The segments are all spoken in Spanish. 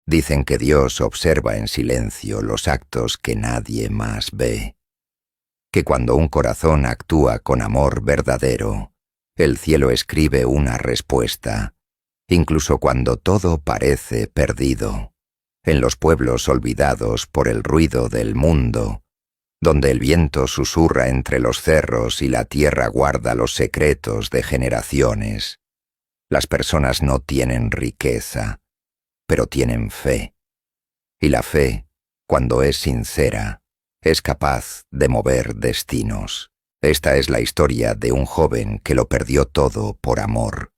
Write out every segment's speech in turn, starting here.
Dicen que Dios observa en silencio los actos que nadie más ve, que cuando un corazón actúa con amor verdadero, el cielo escribe una respuesta, incluso cuando todo parece perdido, en los pueblos olvidados por el ruido del mundo, donde el viento susurra entre los cerros y la tierra guarda los secretos de generaciones. Las personas no tienen riqueza, pero tienen fe. Y la fe, cuando es sincera, es capaz de mover destinos. Esta es la historia de un joven que lo perdió todo por amor,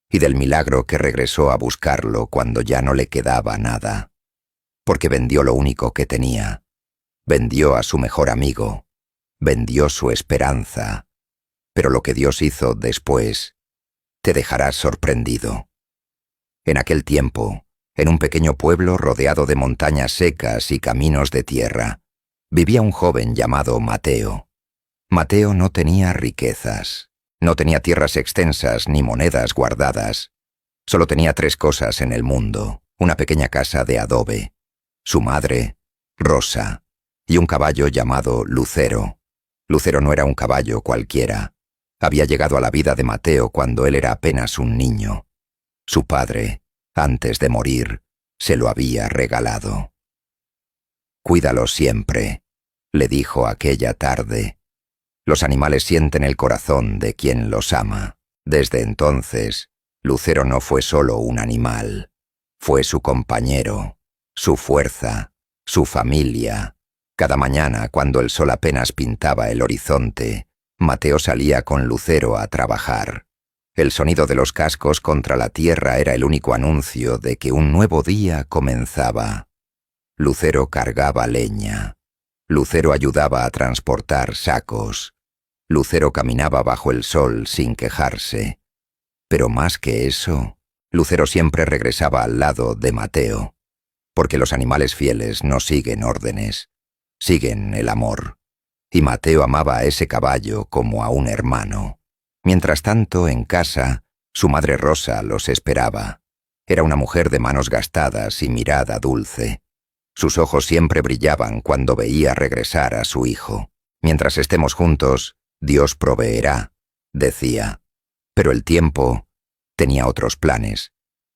y del milagro que regresó a buscarlo cuando ya no le quedaba nada, porque vendió lo único que tenía, vendió a su mejor amigo, vendió su esperanza, pero lo que Dios hizo después te dejará sorprendido. En aquel tiempo, en un pequeño pueblo rodeado de montañas secas y caminos de tierra, vivía un joven llamado Mateo. Mateo no tenía riquezas, no tenía tierras extensas ni monedas guardadas. Solo tenía 3 cosas en el mundo: una pequeña casa de adobe, su madre, Rosa, y un caballo llamado Lucero. Lucero no era un caballo cualquiera. Había llegado a la vida de Mateo cuando él era apenas un niño. Su padre, antes de morir, se lo había regalado. «Cuídalo siempre», le dijo aquella tarde. «Los animales sienten el corazón de quien los ama». Desde entonces, Lucero no fue solo un animal. Fue su compañero, su fuerza, su familia. Cada mañana, cuando el sol apenas pintaba el horizonte, Mateo salía con Lucero a trabajar. El sonido de los cascos contra la tierra era el único anuncio de que un nuevo día comenzaba. Lucero cargaba leña. Lucero ayudaba a transportar sacos. Lucero caminaba bajo el sol sin quejarse. Pero más que eso, Lucero siempre regresaba al lado de Mateo, porque los animales fieles no siguen órdenes, siguen el amor. Y Mateo amaba a ese caballo como a un hermano. Mientras tanto, en casa, su madre Rosa los esperaba. Era una mujer de manos gastadas y mirada dulce. Sus ojos siempre brillaban cuando veía regresar a su hijo. «Mientras estemos juntos, Dios proveerá», decía. Pero el tiempo tenía otros planes.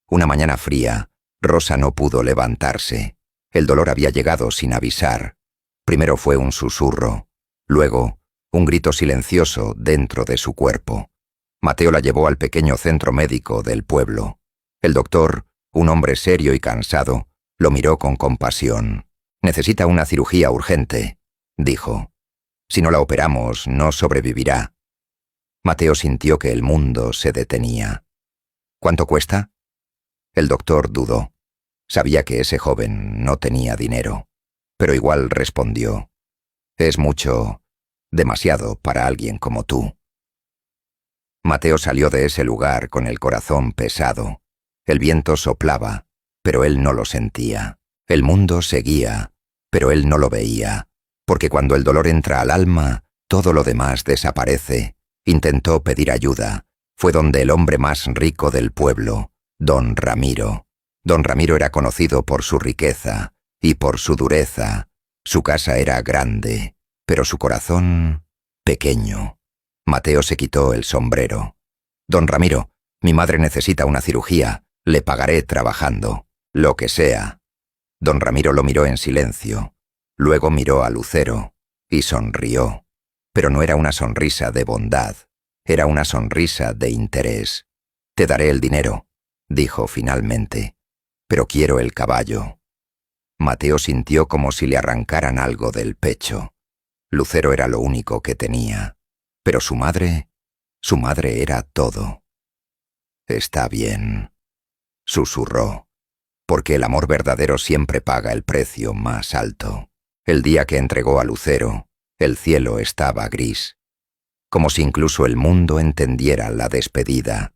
Una mañana fría, Rosa no pudo levantarse. El dolor había llegado sin avisar. Primero fue un susurro, luego un grito silencioso dentro de su cuerpo. Mateo la llevó al pequeño centro médico del pueblo. El doctor, un hombre serio y cansado, lo miró con compasión. «Necesita una cirugía urgente», dijo. «Si no la operamos, no sobrevivirá». Mateo sintió que el mundo se detenía. «¿Cuánto cuesta?». El doctor dudó. Sabía que ese joven no tenía dinero, pero igual respondió: «Es mucho, demasiado para alguien como tú». Mateo salió de ese lugar con el corazón pesado. El viento soplaba, pero él no lo sentía. El mundo seguía, pero él no lo veía, porque cuando el dolor entra al alma, todo lo demás desaparece. Intentó pedir ayuda. Fue donde el hombre más rico del pueblo, Don Ramiro. Don Ramiro era conocido por su riqueza y por su dureza. Su casa era grande, pero su corazón pequeño. Mateo se quitó el sombrero. «Don Ramiro, mi madre necesita una cirugía. Le pagaré trabajando, lo que sea». Don Ramiro lo miró en silencio. Luego miró a Lucero y sonrió. Pero no era una sonrisa de bondad, era una sonrisa de interés. «Te daré el dinero», dijo finalmente, «pero quiero el caballo». Mateo sintió como si le arrancaran algo del pecho. Lucero era lo único que tenía, pero su madre era todo. «Está bien», susurró, porque el amor verdadero siempre paga el precio más alto. El día que entregó a Lucero, el cielo estaba gris, como si incluso el mundo entendiera la despedida.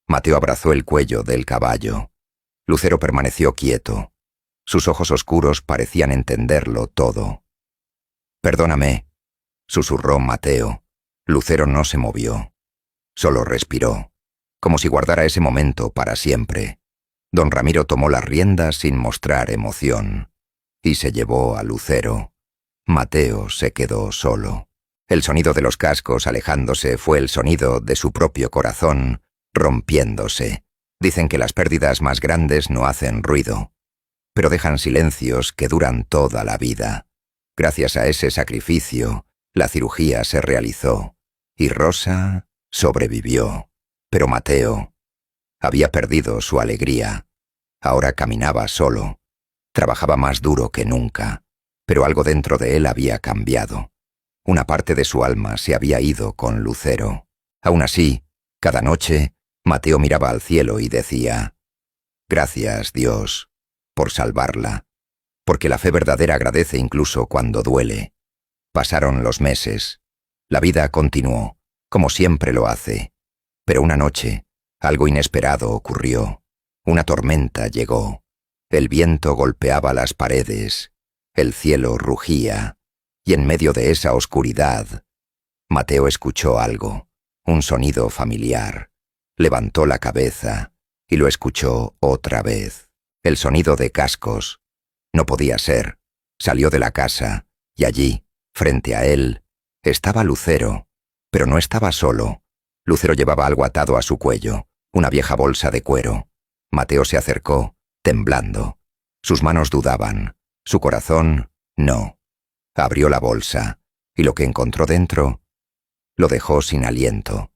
Mateo abrazó el cuello del caballo. Lucero permaneció quieto. Sus ojos oscuros parecían entenderlo todo. «Perdóname», susurró Mateo. Lucero no se movió. Solo respiró, como si guardara ese momento para siempre. Don Ramiro tomó las riendas sin mostrar emoción y se llevó a Lucero. Mateo se quedó solo. El sonido de los cascos alejándose fue el sonido de su propio corazón rompiéndose. Dicen que las pérdidas más grandes no hacen ruido, pero dejan silencios que duran toda la vida. Gracias a ese sacrificio, la cirugía se realizó y Rosa sobrevivió. Pero Mateo había perdido su alegría. Ahora caminaba solo. Trabajaba más duro que nunca, pero algo dentro de él había cambiado. Una parte de su alma se había ido con Lucero. Aún así, cada noche, Mateo miraba al cielo y decía: «Gracias, Dios, por salvarla», porque la fe verdadera agradece incluso cuando duele. Pasaron los meses. La vida continuó, como siempre lo hace. Pero una noche, algo inesperado ocurrió. Una tormenta llegó. El viento golpeaba las paredes. El cielo rugía. Y en medio de esa oscuridad, Mateo escuchó algo, un sonido familiar. Levantó la cabeza y lo escuchó otra vez. El sonido de cascos. No podía ser. Salió de la casa y allí, frente a él, estaba Lucero. Pero no estaba solo. Lucero llevaba algo atado a su cuello, una vieja bolsa de cuero. Mateo se acercó, temblando. Sus manos dudaban. Su corazón, no. Abrió la bolsa y lo que encontró dentro lo dejó sin aliento.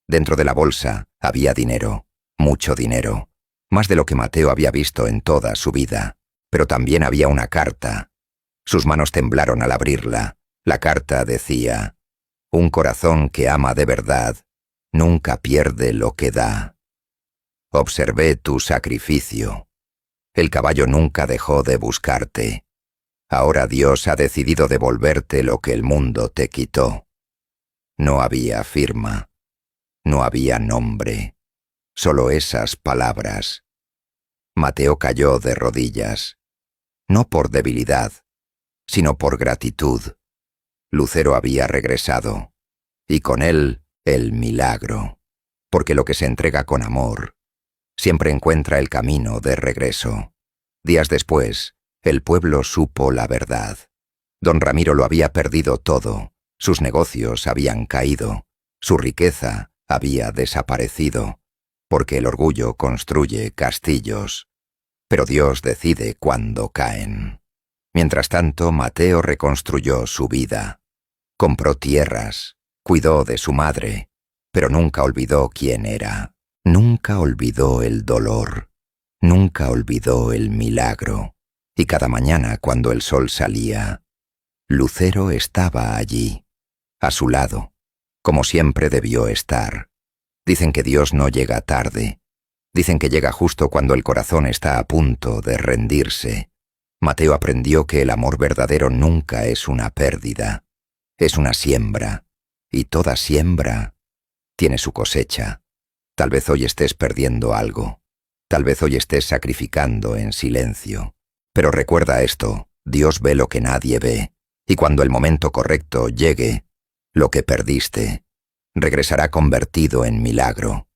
Dentro de la bolsa había dinero, mucho dinero, más de lo que Mateo había visto en toda su vida. Pero también había una carta. Sus manos temblaron al abrirla. La carta decía: «Un corazón que ama de verdad nunca pierde lo que da. Observé tu sacrificio. El caballo nunca dejó de buscarte. Ahora Dios ha decidido devolverte lo que el mundo te quitó». No había firma. No había nombre. Solo esas palabras. Mateo cayó de rodillas. No por debilidad, sino por gratitud. Lucero había regresado. Y con él, el milagro. Porque lo que se entrega con amor siempre encuentra el camino de regreso. Días después, el pueblo supo la verdad. Don Ramiro lo había perdido todo. Sus negocios habían caído. Su riqueza había desaparecido. Porque el orgullo construye castillos. Pero Dios decide cuándo caen. Mientras tanto, Mateo reconstruyó su vida. Compró tierras, cuidó de su madre, pero nunca olvidó quién era. Nunca olvidó el dolor. Nunca olvidó el milagro. Y cada mañana, cuando el sol salía, Lucero estaba allí, a su lado, como siempre debió estar. Dicen que Dios no llega tarde. Dicen que llega justo cuando el corazón está a punto de rendirse. Mateo aprendió que el amor verdadero nunca es una pérdida. Es una siembra. Y toda siembra tiene su cosecha. Tal vez hoy estés perdiendo algo. Tal vez hoy estés sacrificando en silencio. Pero recuerda esto: Dios ve lo que nadie ve. Y cuando el momento correcto llegue, lo que perdiste regresará convertido en milagro.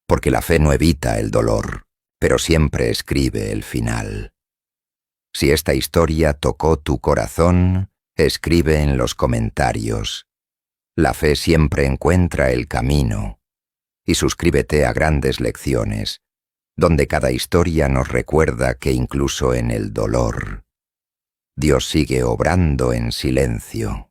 Porque la fe no evita el dolor, pero siempre escribe el final. Si esta historia tocó tu corazón, escribe en los comentarios. La fe siempre encuentra el camino. Y suscríbete a Grandes Lecciones, donde cada historia nos recuerda que incluso en el dolor, Dios sigue obrando en silencio.